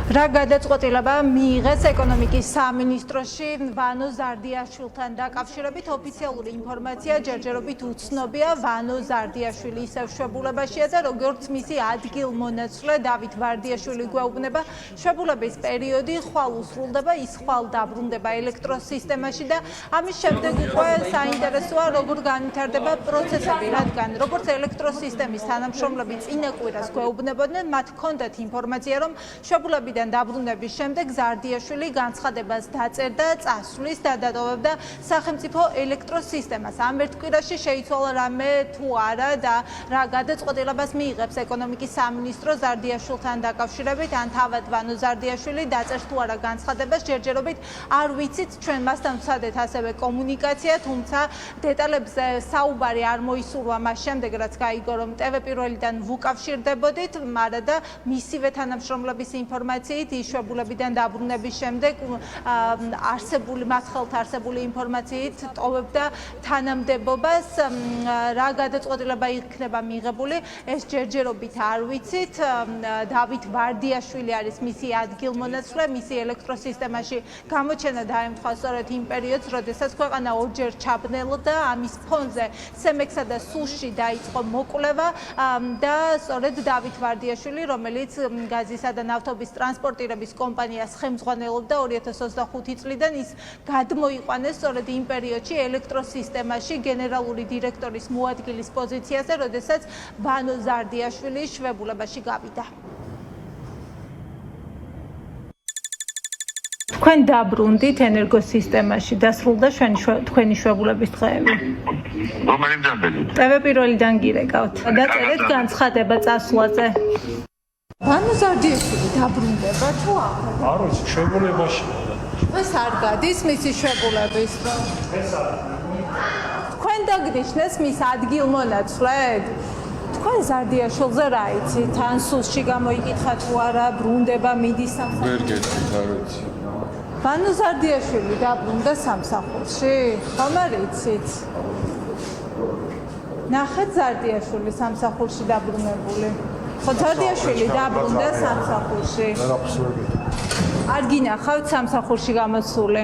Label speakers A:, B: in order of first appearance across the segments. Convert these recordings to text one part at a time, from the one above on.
A: რა გადაწყვეტილება მიიღეს ეკონომიკის სამინისტროში ვანო ზარდიაშვილთან დაკავშირებით ოფიციალური ინფორმაცია ჯერჯერობით უცნობია. ვანო ზარდიაშვილი ისევ შვებულებაშია და როგორც მისი ადგილმონაცვლე დავით ვარდიაშვილი გვეუბნება, შვებულების პერიოდი ხვალ უსრულდება, ის ხვალ დაბრუნდება ელექტროსისტემაში და ამის შემდეგ უკვე საინტერესოა როგორ განვითარდება პროცესები, რადგან როგორც ელექტროსისტემის თანამშრომლები წინა კვირას გვეუბნებოდნენ, მათ ჰქონდათ ინფორმაცია, რომ შვებულებიდან დაბრუნების შემდეგ ზარდიაშვილი განცხადებას დაწერდა, წასვლის და დატოვებდა სახელმწიფო ელექტროსისტემას. ამ ერთ კვირაში შეიცვალა რამე თუ არა და რა გადაწყვეტილებას მიიღებს ეკონომიკის სამინისტრო ზარდიაშვილთან დაკავშირებით, ან თავად ვანო ზარდიაშვილი დაწერს თუ არა განცხადებას, ჯერჯერობით არ ვიცით, ჩვენ მასთან ვცადეთ ასევე კომუნიკაცია, თუმცა დეტალებზე საუბარი არ მოისურვა მას შემდეგ, რაც გაიგო, რომ TV პირველიდან ვუკავშირდებოდით, მაგრამ და მისივე თანამშრომლების ინფორმაციით ის შვებულებიდან დაბრუნების შემდეგ მათ ხელთ არსებული ინფორმაციით ტოვებდა თანამდებობას. რა გადაწყვეტილება იქნება მიღებული, ეს ჯერჯერობით არ ვიცით. დავით ვარდიაშვილი არის მისი ადგილმონაცვლე, მისი ელექტროსისტემაში გამოჩენა დაემთხვა სწორედ იმ პერიოდს, როდესაც ქვეყანა ორჯერ ჩაბნელდა. ამის ფონზე სემექსა და სუში დაიწყო მოკვლევა და სწორედ დავით ვარდიაშვილი, რომელიც გაზისა და ნავთობის ტრანსპორტირების კომპანიას ხელმძღვანელობდა 2025 წლიდან, ის გადმოიყვანეს სწორედ იმ პერიოდში ელექტროსისტემაში გენერალური დირექტორის მოადგილის პოზიციაზე, როდესაც ვანო ზარდიაშვილი შვებულებაში გავიდა. თქვენ დაბრუნდით ენერგოსისტემაში, დასრულდა თქვენი შვებულების დღეები.
B: რომელი მზადელი?
A: TV პირველიდან გირეკავთ. დაწერეთ განცხადება წასვლაზე. ვანო ზარდიაშვილი დაბრუნდება თუ არა?
C: არ ვიცი, შვებულებაში.
A: ეს არ გადის მისი შვებულების დრო.
C: ეს არის.
A: თქვენ დაგნიშნეს მის ადგილმონაცვლედ? თქვენ ზარდიაშვილზე რა იცით? ან სუსში გამოიკითხა თუ არა, ბრუნდება, მიდის სამსახურში?
D: ვერ გეტყვით, არ ვიცი.
A: ვანო ზარდიაშვილი დაბრუნდა სამსახურში? ხომ არ იცით? ნახეთ ზარდიაშვილი სამსახურში დაბრუნებული. ხო, ზარდიაშვილი დაბრუნდა სამსახურში. არ გინახავთ სამსახურში გამოსული?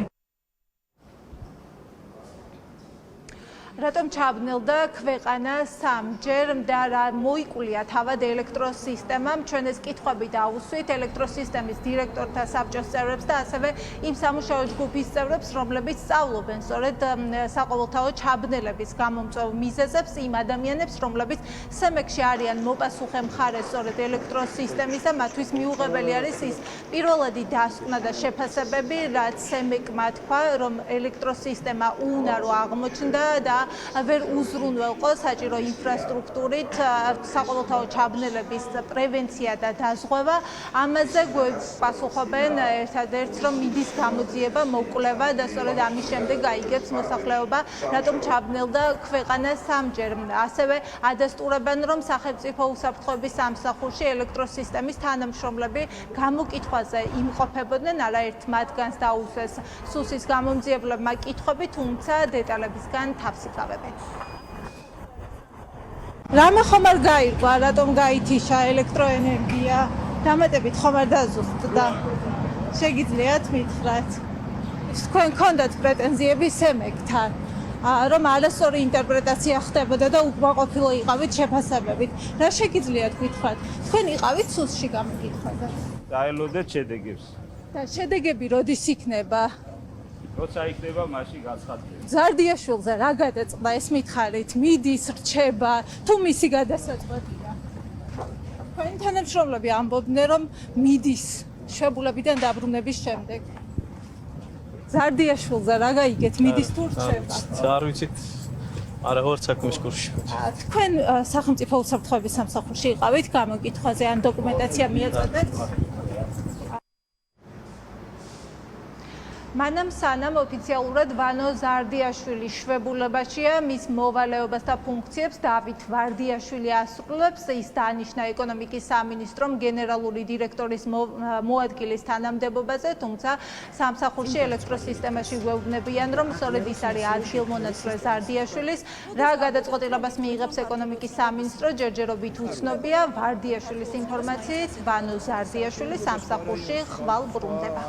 A: რატომ ჩაბნელდა ქვეყანა სამჯერ და რა მოიკვლია თავად ელექტროსისტემამ? ჩვენ ეს კითხვები დავუსვით ელექტროსისტემის დირექტორთა საბჭოს წევრებს და ასევე იმ სამუშაო ჯგუფის წევრებს, რომლებიც სწავლობენ სწორედ საყოველთაო ჩაბნელების გამომწვევ მიზეზებს, იმ ადამიანებს, რომლებიც სემექსში არიან მოპასუხე მხარე სწორედ ელექტროსისტემის და მათთვის მიუღებელი არის ის პირველადი დასკვნა და შეფასებები, რაც სემეკმა თქვა, რომ ელექტროსისტემა უნარო აღმოჩნდა და ვერ უზრუნველყო საჭირო ინფრასტრუქტურით საყოველთაო ჩაბნელების პრევენცია და დაზღვევა. ამაზე პასუხობენ ერთადერთს, რომ მიდის გამოძიება, მოკვლევა და სწორედ ამის შემდეგ გაიგებს მოსახლეობა, რატომ ჩაბნელდა ქვეყანა სამჯერ. ასევე ადასტურებენ, რომ სახელმწიფო უსაფრთხოების სამსახურში ელექტროსისტემის თანამშრომლები გამოკითხვაზე იმყოფებოდნენ, არაერთ მათგანს დაუსვეს სუსის გამომძიებლებმა კითხვები, თუმცა დეტალებისგან თავს იკავებენ. რამე ხომ არ გაირკვა, რატომ გაითიშა ელექტროენერგია? დამატებით ხომ არ დაზუსტდა? შეგიძლიათ მითხრათ? თქვენ გქონდათ პრეტენზიები სემეკთან, რომ არასწორი ინტერპრეტაცია ხდებოდა და უკმაყოფილო იყავით შეფასებებით. რა შეგიძლიათ გითხრათ? თქვენ იყავით სუსში გამიკითხავდა.
C: დაელოდეთ შედეგებს.
A: და შედეგები როდის იქნება?
C: როცა იქნება, მაშინ განცხადდება.
A: ზარდიაშვილზე რა გადაწყდა, ეს მითხარით, მიდის, რჩება, თუ მისი გადასაწყვეტია? თქვენი თანამშრომლები ამბობდნენ, რომ მიდის შვებულებიდან დაბრუნების შემდეგ. ზარდიაშვილზე რა გაიგეთ, მიდის თუ რჩება?
E: არ ვიცით. არა ვარ საქმის კურსში.
A: თქვენ სახელმწიფო უსაფრთხოების სამსახურში იყავით გამოკითხვაზე, ან დოკუმენტაცია მიაწოდეთ? მანამ სანამ ოფიციალურად ვანო ზარდიაშვილი შვებულებაშია, მის მოვალეობას და ფუნქციებს დავით ვარდიაშვილი ასრულებს. ის დანიშნა ეკონომიკის სამინისტრომ გენერალური დირექტორის მოადგილის თანამდებობაზე, თუმცა სამსახურში ელექტროსისტემაში გვეუბნებიან, რომ სწორედ ის არის ადგილმონაცვლე ზარდიაშვილის. რა გადაწყვეტილებას მიიღებს ეკონომიკის სამინისტრო, ჯერჯერობით უცნობია. ვარდიაშვილის ინფორმაციით, ვანო ზარდიაშვილი სამსახურში ხვალ ბრუნდება.